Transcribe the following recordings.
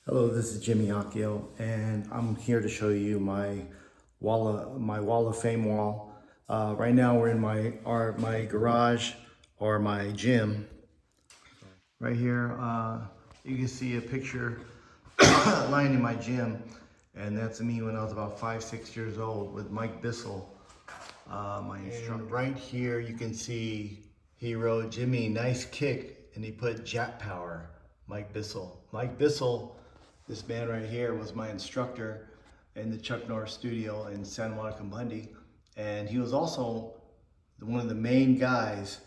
Hello, this is Jimmy Akio, and I'm here to show you my wall of fame wall. Right now, we're in my garage or my gym. Right here, you can see a picture lying in my gym, and that's me when I was about 5, 6 years old with Mike Bissell, my instructor. Right here, you can see he wrote Jimmy, nice kick, and he put Jack Power, Mike Bissell. Mike Bissell, this man right here, was my instructor in the Chuck Norris studio in Santa Monica Bundy, and he was also one of the main guys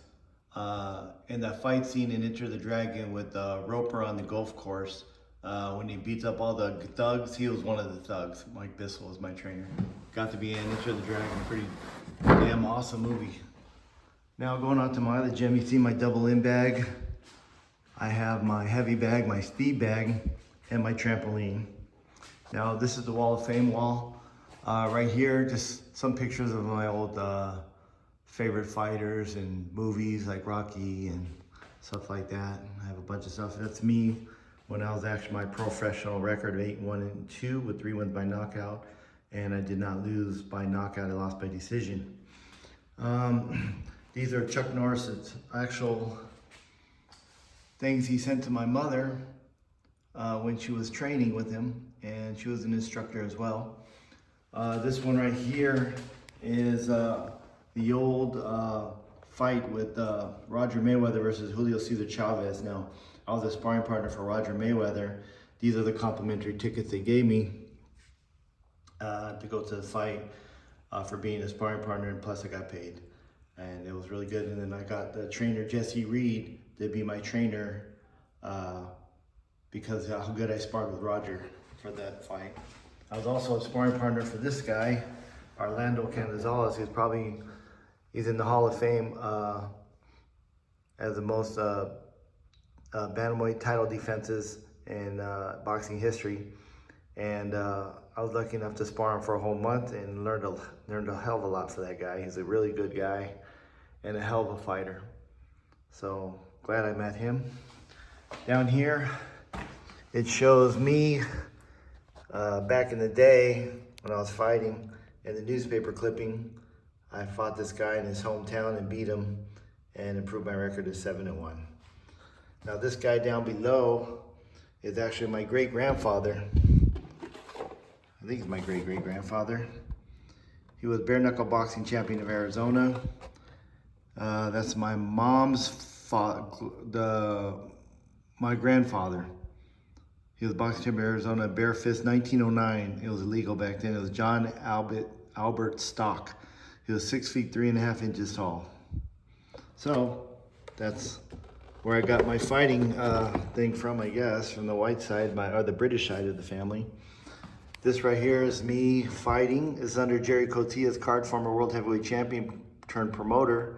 in that fight scene in Enter the Dragon with Roper on the golf course. When he beats up all the thugs, he was one of the thugs. Mike Bissell was my trainer. Got to be in Enter the Dragon, pretty damn awesome movie. Now going on to my other gym, you see my double in bag. I have my heavy bag, my speed bag, and my trampoline. Now this is the Wall of Fame wall. Right here, just some pictures of my old favorite fighters and movies like Rocky and stuff like that. I have a bunch of stuff. That's me when I was actually my professional record of 8-1-2 with 3 wins by knockout. And I did not lose by knockout, I lost by decision. These are Chuck Norris's actual things he sent to my mother when she was training with him, and she was an instructor as well. This one right here is the old fight with Roger Mayweather versus Julio Cesar Chavez. Now, I was a sparring partner for Roger Mayweather. These are the complimentary tickets they gave me to go to the fight for being a sparring partner, and plus I got paid. And it was really good. And then I got the trainer, Jesse Reed, to be my trainer because how good I sparred with Roger for that fight. I was also a sparring partner for this guy, Orlando Canizales, he's in the Hall of Fame as the most bantamweight title defenses in boxing history. And I was lucky enough to spar him for a whole month and learned a hell of a lot for that guy. He's a really good guy and a hell of a fighter. So glad I met him. Down here, it shows me back in the day when I was fighting. In the newspaper clipping, I fought this guy in his hometown and beat him and improved my record to 7-1. Now this guy down below is actually my great-grandfather. I think he's my great-great-grandfather. He was bare knuckle boxing champion of Arizona. That's my mom's my grandfather. He was boxing champion of Arizona, bare fist, 1909. It was illegal back then. It was John Albert Stock. He was 6 feet 3.5 inches tall. So that's where I got my fighting thing from, I guess, from the white side, or the British side of the family. This right here is me fighting. This is under Jerry Cotilla's card, former world heavyweight champion turned promoter.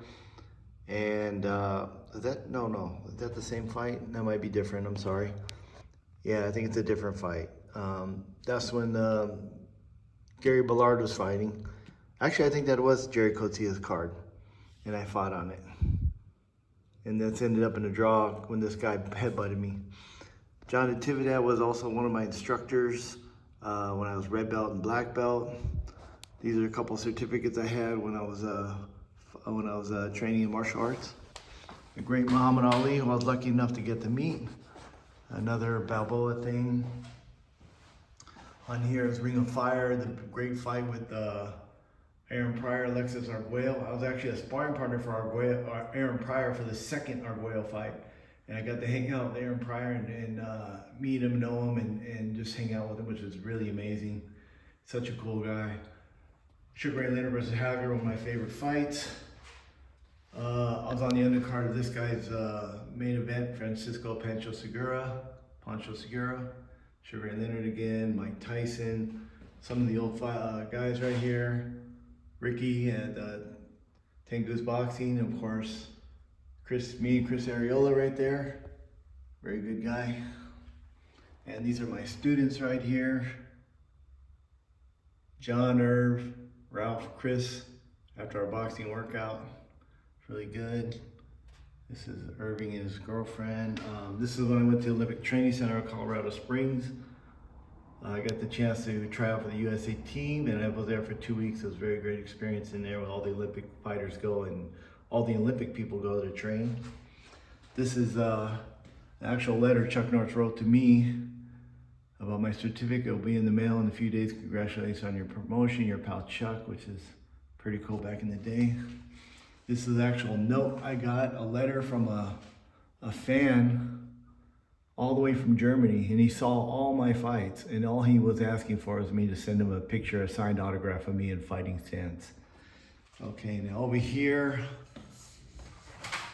And is that the same fight? That might be different, I'm sorry. Yeah, I think it's a different fight. That's when Gary Ballard was fighting. Actually, I think that was Jerry Cotilla's card, and I fought on it. And that's ended up in a draw when this guy headbutted me. John Natividad was also one of my instructors when I was red belt and black belt. These are a couple certificates I had when I was training in martial arts. The great Muhammad Ali, who I was lucky enough to get to meet. Another Balboa thing. On here is Ring of Fire, the great fight with Aaron Pryor, Alexis Arguello. I was actually a sparring partner for Aaron Pryor for the second Arguello fight. And I got to hang out with Aaron Pryor and meet him, know him, and just hang out with him, which was really amazing. Such a cool guy. Sugar Ray Leonard versus Hager, one of my favorite fights. I was on the undercard of this guy's main event, Francisco Pancho Segura. Sugar Ray Leonard again, Mike Tyson, some of the old guys right here. Ricky and Tengus Boxing, of course, me and Chris Ariola right there. Very good guy. And these are my students right here. John, Irv, Ralph, Chris, after our boxing workout. It's really good. This is Irving and his girlfriend. This is when I went to the Olympic Training Center in Colorado Springs. I got the chance to try out for the USA team, and I was there for 2 weeks. It was a very great experience in there where all the Olympic fighters go and all the Olympic people go to train. This is an actual letter Chuck Norris wrote to me about my certificate. It'll be in the mail in a few days. Congratulations on your promotion, your pal Chuck, which is pretty cool back in the day. This is an actual note I got, a letter from a fan all the way from Germany, and he saw all my fights, and all he was asking for was me to send him a picture, a signed autograph of me in fighting stance. Okay, now over here,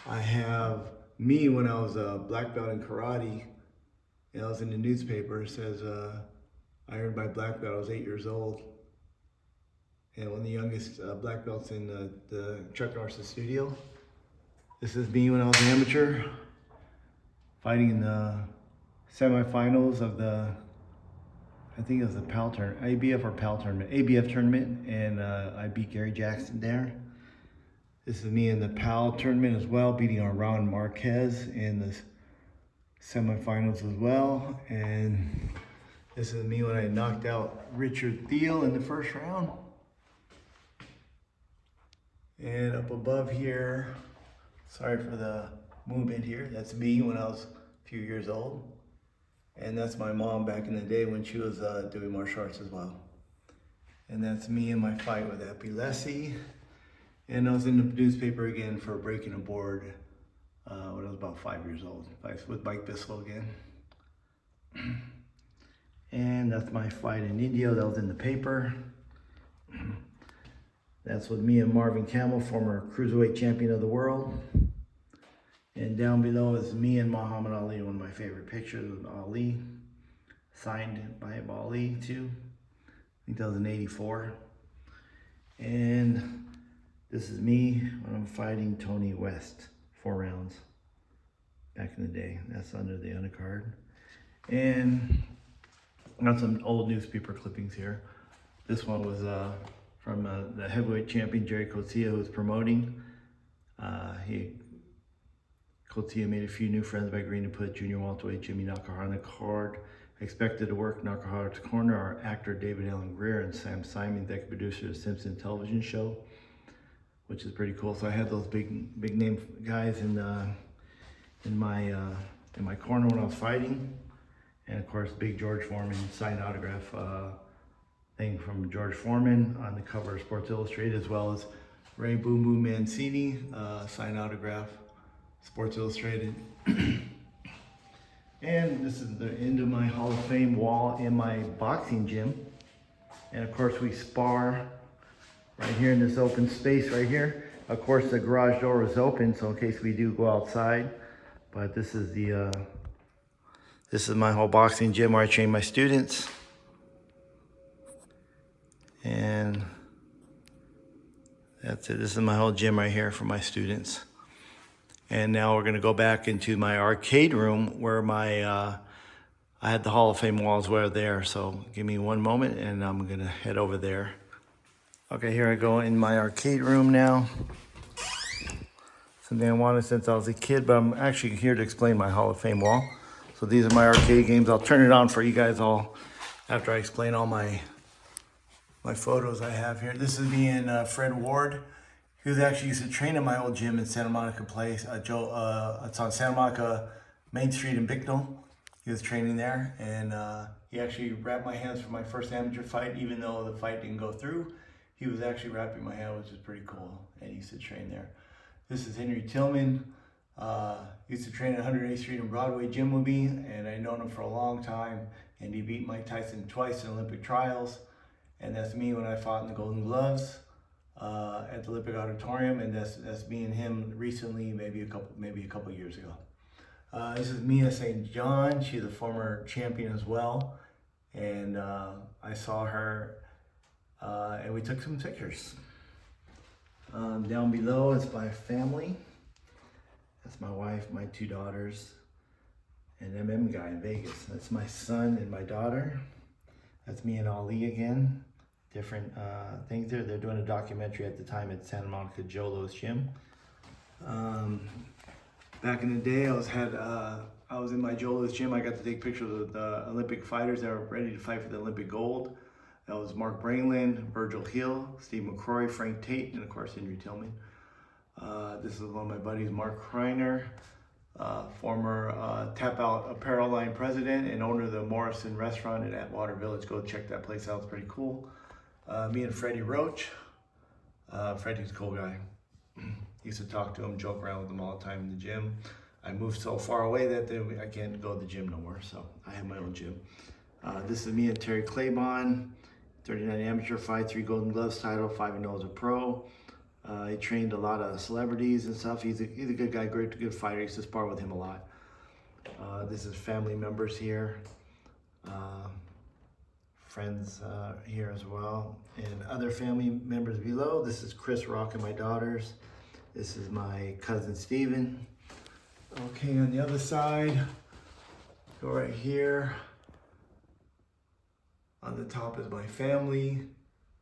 I have me when I was a black belt in karate. And I was in the newspaper. It says, I earned my black belt, I was 8 years old. And one of the youngest black belts in the Chuck Norris studio. This is me when I was an amateur, fighting in the semifinals of the, I think it was the PAL tournament, ABF or PAL tournament, ABF tournament, and I beat Gary Jackson there. This is me in the PAL tournament as well, beating Ron Marquez in the semifinals as well. And this is me when I knocked out Richard Thiel in the first round. And up above here, sorry for the movement here, that's me when I was a few years old. And that's my mom back in the day when she was doing martial arts as well. And that's me in my fight with Epi Lessie. And I was in the newspaper again for breaking a board when I was about 5 years old, with Mike Bissell again. And that's my fight in India, that was in the paper. That's with me and Marvin Camel, former cruiserweight champion of the world. And down below is me and Muhammad Ali, one of my favorite pictures of Ali, signed by Ali too. I think that was in '84. And this is me when I'm fighting Tony West, 4 rounds back in the day. That's under the undercard. And I got some old newspaper clippings here. This one was from the heavyweight champion, Jerry Coetzee, who was promoting. Coetzee made a few new friends by agreeing to put junior welterweight Jimmy Nakahara on the card. Expected to work Nakahara's corner are actor David Allen Greer and Sam Simon, executive producer of the Simpson television show, which is pretty cool. So I had those big name guys in my corner when I was fighting. And of course, big George Foreman signed autograph thing from George Foreman on the cover of Sports Illustrated, as well as Ray Boom Boom Mancini, signed autograph, Sports Illustrated. And this is the end of my Hall of Fame wall in my boxing gym. And of course we spar right here in this open space right here. Of course the garage door is open, so in case we do go outside. But this is my whole boxing gym where I train my students. And that's it. This is my whole gym right here for my students. And now we're gonna go back into my arcade room where I had the Hall of Fame walls were there. So give me one moment and I'm gonna head over there. Okay, here I go in my arcade room now. Something I wanted since I was a kid, but I'm actually here to explain my Hall of Fame wall. So these are my arcade games. I'll turn it on for you guys all after I explain all my photos I have here. This is me and Fred Ward. He was actually used to train in my old gym in Santa Monica Place. It's on Santa Monica Main Street in Bicknell. He was training there, and he actually wrapped my hands for my first amateur fight, even though the fight didn't go through. He was actually wrapping my hand, which is pretty cool, and he used to train there. This is Henry Tillman. He used to train at 108th Street and Broadway gym with me, and I've known him for a long time, and he beat Mike Tyson twice in Olympic trials. And that's me when I fought in the Golden Gloves at the Olympic Auditorium, and that's me and him recently, maybe a couple years ago. This is Mia St. John. She's a former champion as well, and I saw her, and we took some pictures. Down below is my family. That's my wife, my 2 daughters, and MM guy in Vegas. That's my son and my daughter. That's me and Ali again. Different things there. They're doing a documentary at the time at Santa Monica Jolo's gym. Back in the day, I was in my Joe Louis gym. I got to take pictures of the Olympic fighters that were ready to fight for the Olympic gold. That was Mark Brainland, Virgil Hill, Steve McCrory, Frank Tate, and of course Henry Tillman. This is one of my buddies, Mark Kreiner, former Tap Out Apparel Line president and owner of the Morrison restaurant in Atwater Village. Go check that place out, it's pretty cool. Me and Freddie Roach. Freddie's a cool guy. Used to talk to him, joke around with him all the time in the gym. I moved so far away that I can't go to the gym no more, so I have my own gym. This is me and Terry Claybon, 39 amateur fight, 3 Golden Gloves title, 5-0 as a pro. He trained a lot of celebrities and stuff. He's a good guy, good fighter. I used to spar with him a lot. This is family members here. Friends here as well. And other family members below. This is Chris Rock and my daughters. This is my cousin Steven. Okay, on the other side, go right here. On the top is my family.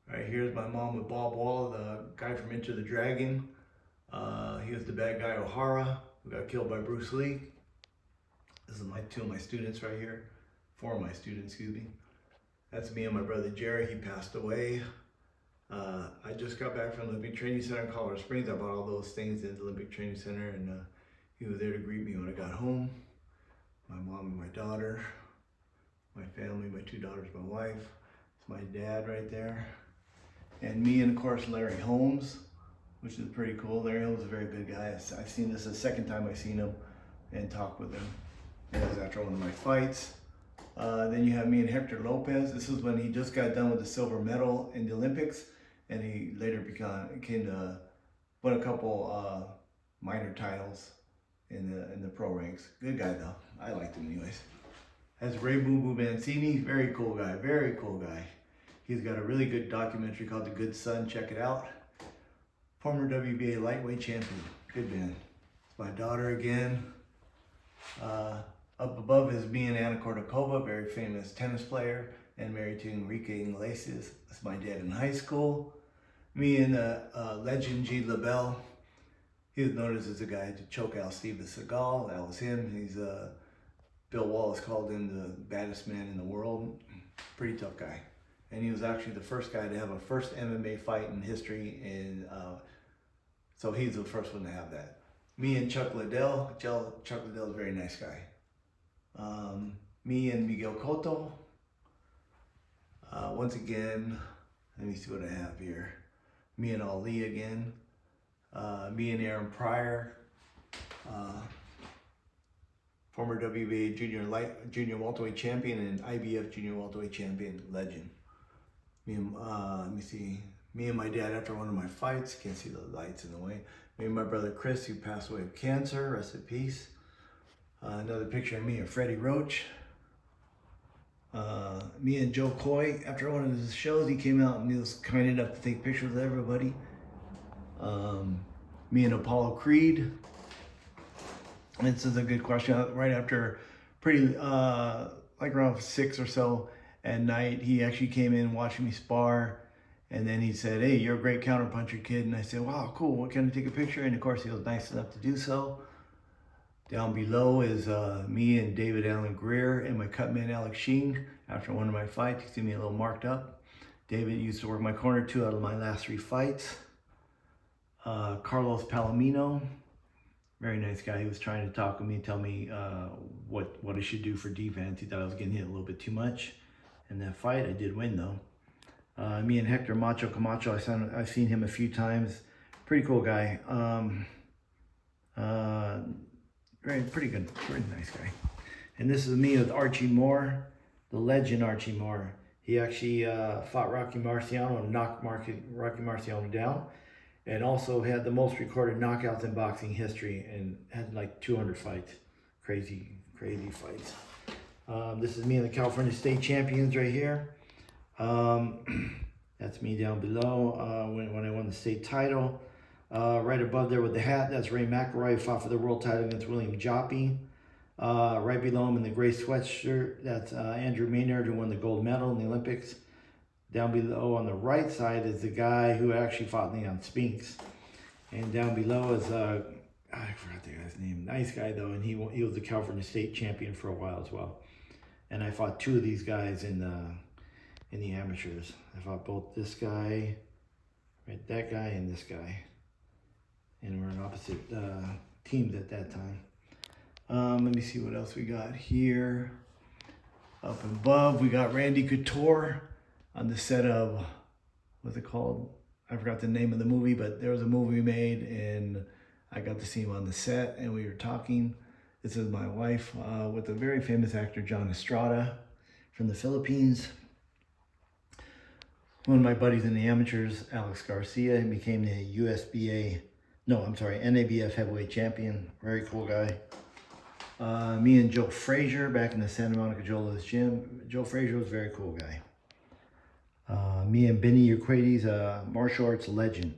Right here is my mom with Bob Wall, the guy from Enter the Dragon. He was the bad guy O'Hara, who got killed by Bruce Lee. This is 2 of my students right here. 4 of my students, excuse me. That's me and my brother Jerry. He passed away. I just got back from the Olympic Training Center in Colorado Springs. I bought all those things in the Olympic Training Center, and he was there to greet me when I got home. My mom and my daughter, my family, my 2 daughters, my wife. It's my dad right there. And me and of course Larry Holmes, which is pretty cool. Larry Holmes is a very good guy. I've seen this the second time I've seen him and talked with him. And that was after one of my fights. Then you have me and Hector Lopez. This was when he just got done with the silver medal in the Olympics, and he later won a couple minor titles in the pro ranks. Good guy though. I liked him anyways. That's Ray Boo Boo Mancini. Very cool guy. Very cool guy. He's got a really good documentary called The Good Son. Check it out. Former WBA lightweight champion. Good man. It's my daughter again. Up above is me and Anna Kournikova, very famous tennis player, and married to Enrique Iglesias. That's my dad in high school. Me and legend G. LaBelle. He was known as the guy to choke out Steven Seagal. That was him. He's Bill Wallace called him the baddest man in the world. Pretty tough guy. And he was actually the first guy to have a first MMA fight in history, and so he's the first one to have that. Me and Chuck Liddell. Chuck Liddell is a very nice guy. Me and Miguel Cotto. Once again, let me see what I have here. Me and Ali again. Me and Aaron Pryor. Former WBA junior welterweight champion and IBF junior welterweight champion, legend. Let me see. Me and my dad after one of my fights. Can't see the lights in the way. Me and my brother Chris, who passed away of cancer. Rest in peace. Another picture of me and Freddie Roach. Me and Joe Coy. After one of his shows, he came out and he was kind enough to take pictures with everybody. Me and Apollo Creed. This is a good question. Right after like around 6 or so at night, he actually came in watching me spar. And then he said, "Hey, you're a great counterpuncher, kid." And I said, "Wow, cool. What, can I take a picture?" And of course, he was nice enough to do so. Down below is me and David Allen Greer and my cut man Alex Sheen. After one of my fights, you see me a little marked up. David used to work my corner 2 out of my last 3 fights. Carlos Palomino, very nice guy. He was trying to talk with me, tell me what I should do for defense. He thought I was getting hit a little bit too much in that fight. I did win though. Me and Hector Macho Camacho, I've seen him a few times. Pretty cool guy. Pretty good, pretty nice guy. And this is me with Archie Moore, the legend Archie Moore. He actually fought Rocky Marciano and knocked Rocky Marciano down, and also had the most recorded knockouts in boxing history and had like 200 fights. Crazy fights. This is me and the California State Champions right here. That's me down below when I won the state title. Right above there with the hat, that's Ray McElroy, who fought for the world title against William Joppy. Right below him in the gray sweatshirt, that's Andrew Maynard, who won the gold medal in the Olympics. Down below on the right side is the guy who actually fought Leon Spinks. And down below is I forgot the guy's name. Nice guy though, and he was the California State champion for a while as well. And I fought two of these guys in the amateurs. I fought both this guy, right, that guy, and this guy, and we're in opposite teams at that time. Let me see what else we got here. Up above, we got Randy Couture on the set of, what's it called? I forgot the name of the movie, but there was a movie made, and I got to see him on the set, and we were talking. This is my wife with a very famous actor, John Estrada, from the Philippines. One of my buddies in the amateurs, Alex Garcia, he became the NABF heavyweight champion. Very cool guy. Me and Joe Frazier back in the Santa Monica Jola's gym. Joe Frazier was a very cool guy. Me and Benny Eucrates, martial arts legend.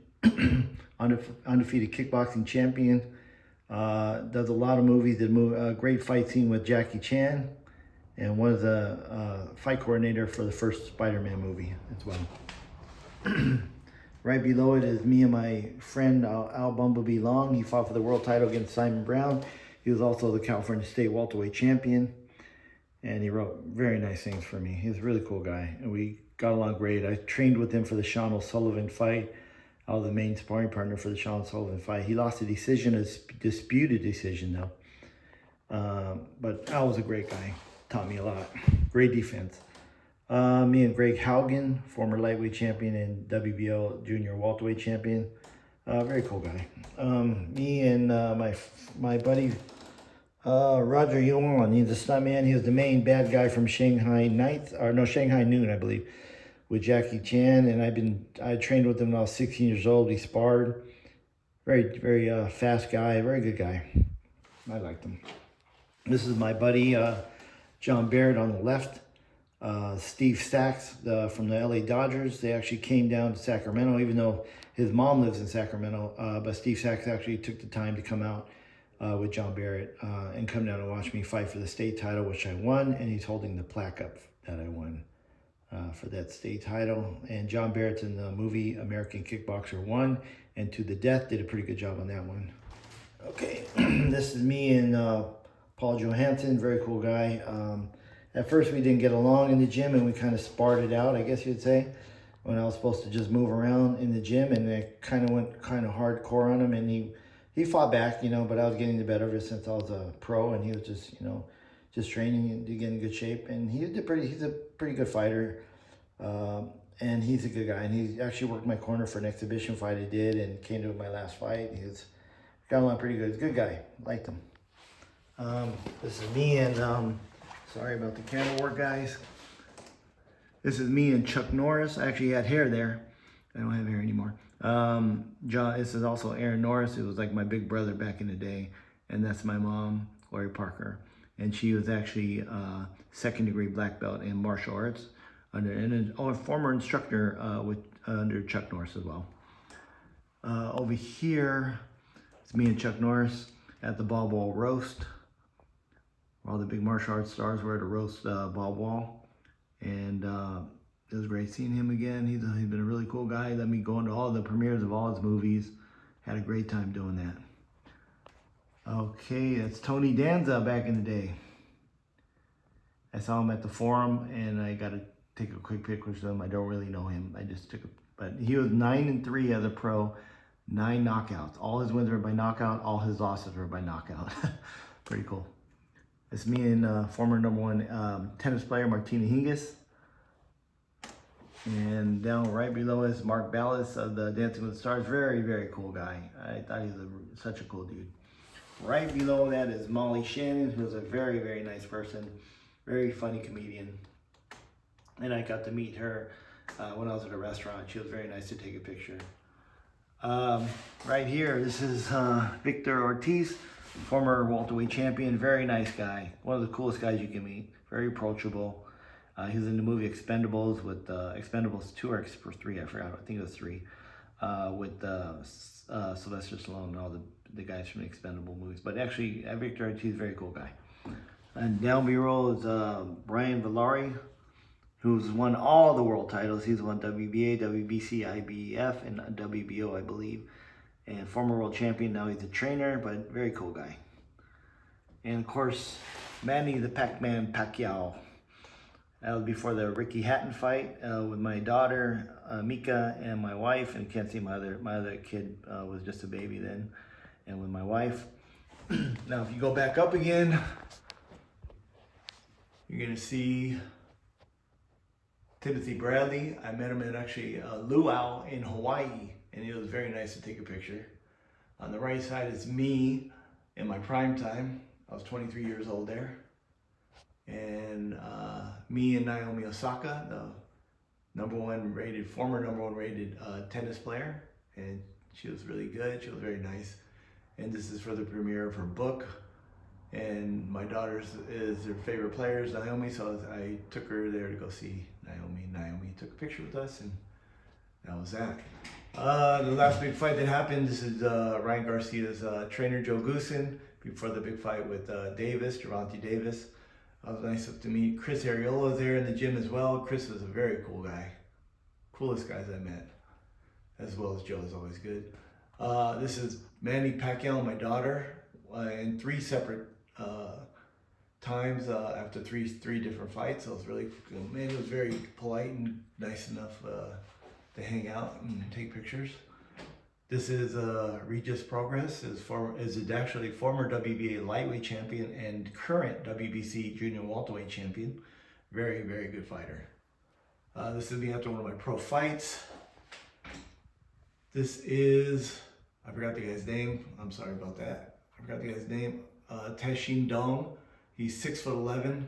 Undefeated kickboxing champion. Does a lot of movies. Did a great fight scene with Jackie Chan. And was a fight coordinator for the first Spider-Man movie as well. Right below it is me and my friend Al Bumblebee Long. He fought for the world title against Simon Brown. He was also the California State welterweight champion, and he wrote very nice things for me. He was a really cool guy, and we got along great. I trained with him for the Sean O'Sullivan fight. I was the main sparring partner for the Sean O'Sullivan fight. He lost a decision, a disputed decision though. But Al was a great guy. Taught me a lot. Great defense. Me and Greg Haugen, former lightweight champion and WBO junior welterweight champion. Very cool guy. Me and my buddy Roger Yuan, he's a stuntman. He was the main bad guy from Shanghai Noon, I believe, with Jackie Chan. And I trained with him when I was 16 years old. We sparred. Very, very fast guy. Very good guy. I liked him. This is my buddy John Barrett on the left. Steve Sachs from the LA Dodgers. They actually came down to Sacramento, even though his mom lives in Sacramento. But Steve Sachs actually took the time to come out with John Barrett and come down and watch me fight for the state title, which I won. And he's holding the plaque up that I won for that state title. And John Barrett's in the movie American Kickboxer 1 and To the Death. Did a pretty good job on that one. Okay, this is me and Paul Johansson, very cool guy. At first we didn't get along in the gym and we kind of sparred it out, I guess you'd say, when I was supposed to just move around in the gym, and it kind of went kind of hardcore on him, and he fought back, but I was getting the better of it since I was a pro, and he was just training to get in good shape, and he's a pretty good fighter, and he's a good guy, and he actually worked my corner for an exhibition fight I did and came to my last fight. He's got along pretty good. He's a good guy. Liked him. This is me and sorry about the camera work, guys. This is me and Chuck Norris. I actually had hair there. I don't have hair anymore. This is also Aaron Norris. It was like my big brother back in the day. And that's my mom, Lori Parker. And she was actually second-degree black belt in martial arts and a former instructor under Chuck Norris as well. Over here, it's me and Chuck Norris at the Ball Ball Roast. All the big martial arts stars were at a roast Ball Ball. And it was great seeing him again. He's been a really cool guy. Let me go into all the premieres of all his movies. Had a great time doing that. Okay, that's Tony Danza back in the day. I saw him at the Forum, and I got to take a quick picture with him. I don't really know him. But he was 9-3 as a pro, 9 knockouts. All his wins were by knockout. All his losses were by knockout. Pretty cool. It's me and former #1 tennis player Martina Hingis. And down right below us, Mark Ballas of the Dancing with the Stars. Very, very cool guy. I thought he was such a cool dude. Right below that is Molly Shannon, who's a very, very nice person. Very funny comedian. And I got to meet her when I was at a restaurant. She was very nice to take a picture. Right here, this is Victor Ortiz, former welterweight champion. Very nice guy. One of the coolest guys you can meet. Very approachable. He was in the movie Expendables with Expendables 2 or 3, I forgot. I think it was 3. With Sylvester Stallone and all the guys from the Expendable movies. But actually, Victor Ortiz, very cool guy. And down below is Brian Villari, who's won all the world titles. He's won WBA, WBC, IBF, and WBO, I believe. and former world champion. Now he's a trainer, but very cool guy. And of course, Manny the Pac-Man Pacquiao. That was before the Ricky Hatton fight with my daughter, Mika, and my wife. And you can't see my other kid was just a baby then, and with my wife. Now, if you go back up again, you're gonna see Timothy Bradley. I met him at actually Luau in Hawaii, and it was very nice to take a picture. On the right side is me in my prime time. I was 23 years old there. And me and Naomi Osaka, the former number one rated tennis player. And she was really good, she was very nice. And this is for the premiere of her book. And my daughter's is her favorite player is Naomi, so I took her there to go see Naomi. Naomi took a picture with us, and that was that. The last big fight that happened, this is Ryan Garcia's trainer, Joe Goosen, before the big fight with Davis, Gervonta Davis. It was nice to meet Chris Arreola there in the gym as well. Chris was a very cool guy. Coolest guys I met, as well as Joe is always good. This is Manny Pacquiao and my daughter in 3 separate times after three different fights. So it was really cool. Manny was very polite and nice enough to hang out and take pictures. This is Regis Progress, is actually former WBA lightweight champion and current WBC junior welterweight champion. Very, very good fighter. This is me after one of my pro fights. This is, I forgot the guy's name. I'm sorry about that. I forgot the guy's name. Taishin Dong. He's 6'11",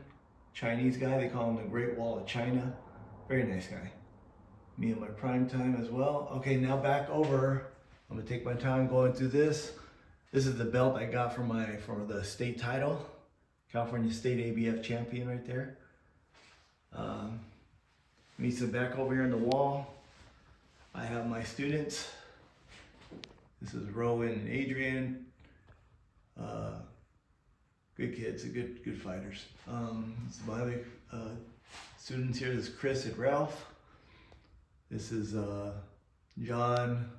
Chinese guy. They call him the Great Wall of China. Very nice guy. Me in my prime time as well. Okay, now back over. I'm gonna take my time going through this. This is the belt I got for the state title. California State ABF champion right there. Me sit back over here on the wall. I have my students. This is Rowan and Adrian. Good kids, good fighters. My other students here is Chris and Ralph. This is John,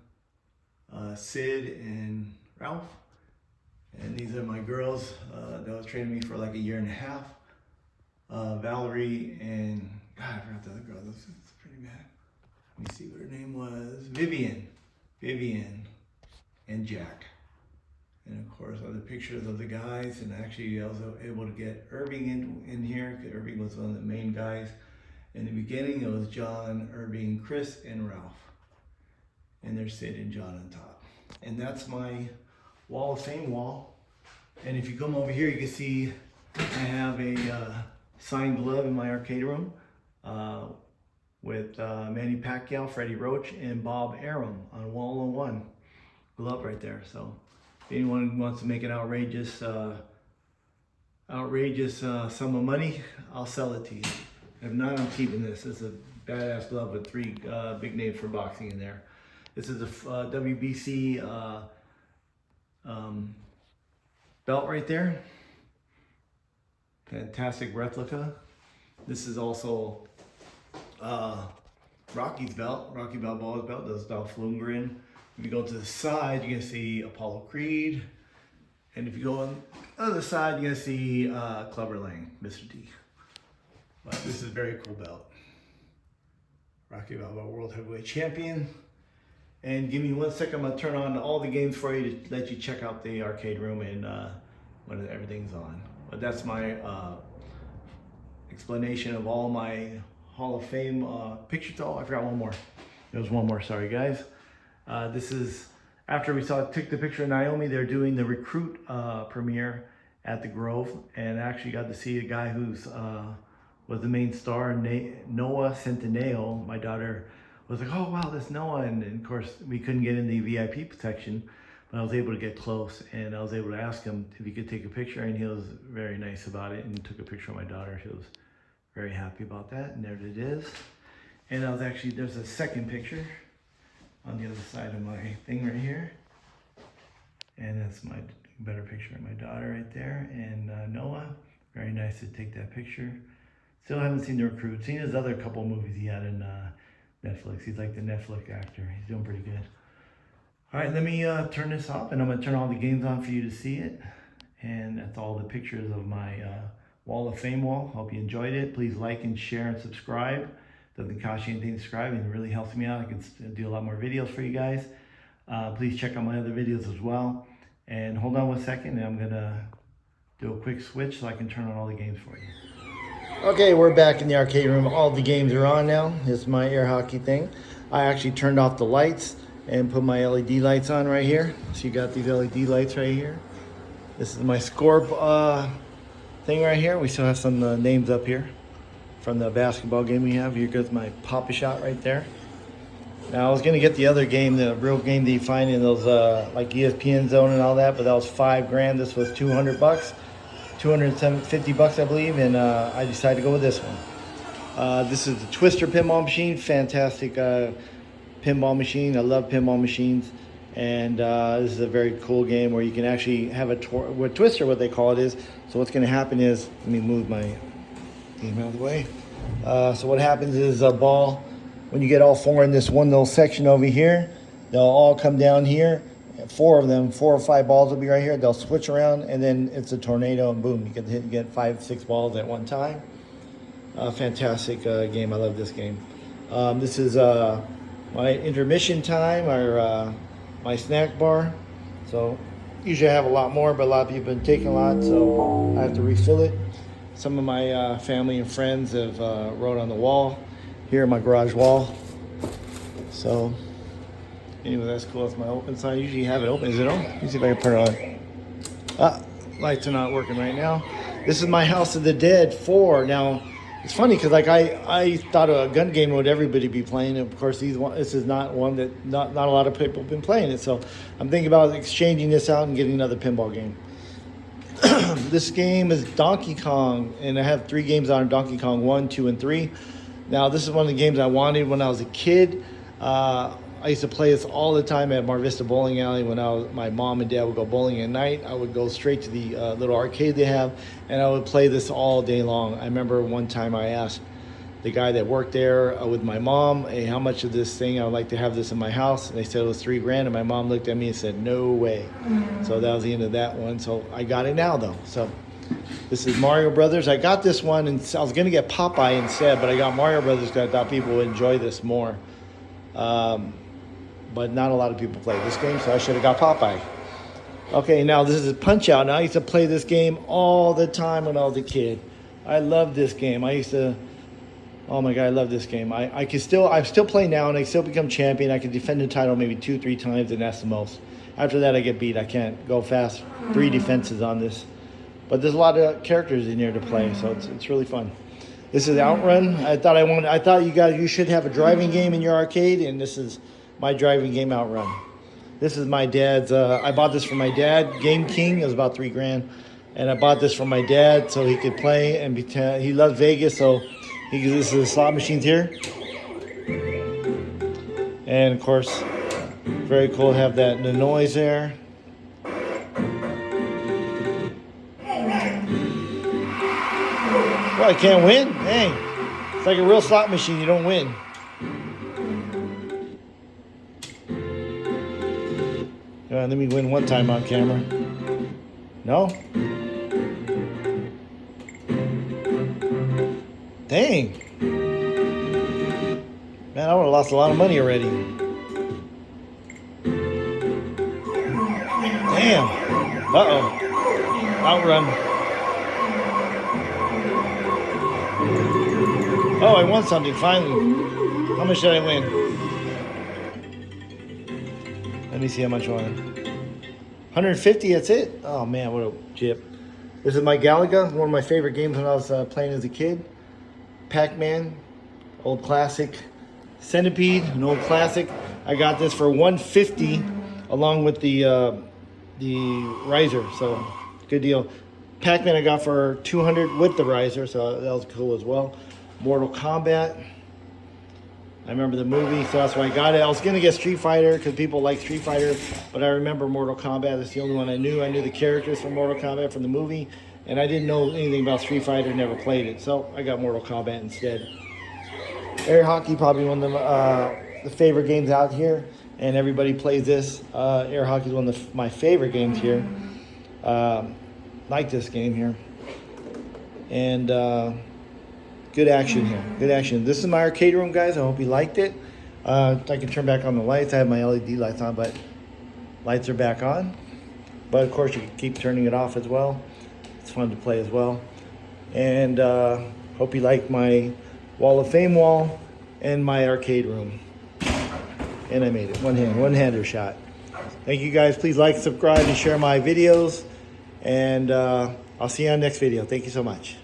Sid, and Ralph. And these are my girls that was training me for like a year and a half. Valerie and, God, I forgot the other girl. That's pretty bad. Let me see what her name was. Vivian, and Jack. And of course, other pictures of the guys. And actually, I was able to get Irving in here. Irving was one of the main guys. In the beginning, it was John, Irving, Chris, and Ralph. And there's Sid and John on top. And that's my Wall of Fame wall. And if you come over here, you can see I have a signed glove in my arcade room with Manny Pacquiao, Freddie Roach, and Bob Arum on wall 101. Glove right there. So if anyone wants to make an outrageous sum of money, I'll sell it to you. If not, I'm keeping this. It's a badass glove with 3 big names for boxing in there. This is a WBC belt right there. Fantastic replica. This is also Rocky's belt, Rocky Balboa's belt. This is Dolph Lundgren. If you go to the side, you're gonna see Apollo Creed. And if you go on the other side, you're gonna see Clubber Lang, Mr. T. But this is a very cool belt. Rocky Balboa World Heavyweight Champion. And give me 1 second, I'm gonna turn on all the games for you to let you check out the arcade room and when everything's on. But that's my explanation of all my Hall of Fame pictures. Oh, I forgot one more. There was one more, sorry guys. This is after we took the picture of Naomi. They're doing the recruit premiere at the Grove, and I actually got to see a guy who's was the main star, Noah Centineo. My daughter was like, oh wow, that's Noah, and of course we couldn't get in the VIP protection, but I was able to get close, and I was able to ask him if he could take a picture, and he was very nice about it and took a picture of my daughter. She was very happy about that, and there it is. And I was actually, there's a second picture on the other side of my thing right here, and that's my better picture of my daughter right there, and Noah. Very nice to take that picture. Still haven't seen The Recruit. Seen his other couple movies he had in Netflix. He's like the Netflix actor. He's doing pretty good. All right, let me turn this off, and I'm gonna turn all the games on for you to see it. And that's all the pictures of my Wall of Fame wall. Hope you enjoyed it. Please like and share and subscribe. Doesn't cost you anything to subscribe, and it really helps me out. I can do a lot more videos for you guys. Please check out my other videos as well. And hold on one second, and I'm gonna do a quick switch so I can turn on all the games for you. Okay, we're back in the arcade room. All the games are on now. This is my air hockey thing. I actually turned off the lights and put my LED lights on right here. So you got these LED lights right here. This is my score thing right here. We still have some names up here from the basketball game we have. Here goes my Pop-A-Shot right there. Now I was gonna get the other game, the real game that you find in those like ESPN Zone and all that, but that was $5,000. This was $200, $250 I believe, and I decided to go with this one. This is the Twister pinball machine, fantastic pinball machine. I love pinball machines, and this is a very cool game where you can actually have a Twister, what they call it is. So what's gonna happen is, let me move my game out of the way. So what happens is a ball, when you get all four in this one little section over here, they'll all come down here. 4 of them, 4 or 5 balls will be right here. They'll switch around, and then it's a tornado, and boom, you get 5, 6 balls at one time. Fantastic game. I love this game. This is my intermission time, or my snack bar. So usually I have a lot more, but a lot of people have been taking a lot, so I have to refill it. Some of my family and friends have wrote on the wall here in my garage wall. So anyway, that's cool. That's my open sign. I usually have it open. Is it on? Let me see if I can turn it on. Lights are not working right now. This is my House of the Dead 4. Now, it's funny because like I thought a gun game would everybody be playing. Of course, this is not one that not a lot of people have been playing it. So I'm thinking about exchanging this out and getting another pinball game. This game is Donkey Kong, and I have 3 games on Donkey Kong 1, 2, and 3. Now, this is one of the games I wanted when I was a kid. I used to play this all the time at Mar Vista Bowling Alley. When my mom and dad would go bowling at night, I would go straight to the little arcade they have, and I would play this all day long. I remember one time I asked the guy that worked there with my mom, hey, how much of this thing, I would like to have this in my house. And they said it was $3,000, and my mom looked at me and said, no way. So that was the end of that one. So I got it now, though. So this is Mario Brothers. I got this one, and I was going to get Popeye instead, but I got Mario Brothers because I thought people would enjoy this more. But not a lot of people play this game, so I should have got Popeye. Okay, now this is Punch-Out. Now, I used to play this game all the time when I was a kid. I love this game. Oh my God, I love this game. I still play now, and I still become champion. I can defend the title maybe 2-3 times, and that's the most. After that, I get beat. I can't go fast. 3 defenses on this. But there's a lot of characters in here to play, so it's really fun. This is Outrun. I thought you should have a driving game in your arcade, and this is my driving game, Outrun. This is my dad's. I bought this for my dad, Game King. It was about $3,000, and I bought this for my dad so he could play and he loves Vegas, so this is the slot machines here. And of course, very cool to have the noise there. Well, I can't win? Dang. It's like a real slot machine. You don't win. Let me win one time on camera. No? Dang. Man, I would have lost a lot of money already. Damn. Uh-oh. Outrun. Oh, I won something, finally. How much did I win? Let me see how much I won. 150, that's it? Oh man, what a chip. This is my Galaga, one of my favorite games when I was playing as a kid. Pac-Man, old classic. Centipede, an old classic. I got this for $150 along with the riser, so good deal. Pac-Man I got for $200 with the riser, so that was cool as well. Mortal Kombat. I remember the movie, so that's why I got it. I was going to get Street Fighter because people like Street Fighter, but I remember Mortal Kombat. That's the only one I knew. I knew the characters from Mortal Kombat from the movie, and I didn't know anything about Street Fighter, never played it, so I got Mortal Kombat instead. Air hockey, probably one of the favorite games out here. and everybody plays this. Air hockey is one of my favorite games here. Like this game here. And good action here. Good action. This is my arcade room, guys. I hope you liked it. I can turn back on the lights. I have my LED lights on, but lights are back on. But of course, you can keep turning it off as well. It's fun to play as well. And hope you like my Wall of Fame wall and my arcade room. And I made it. One-hander shot. Thank you guys. Please like, subscribe, and share my videos. And I'll see you on the next video. Thank you so much.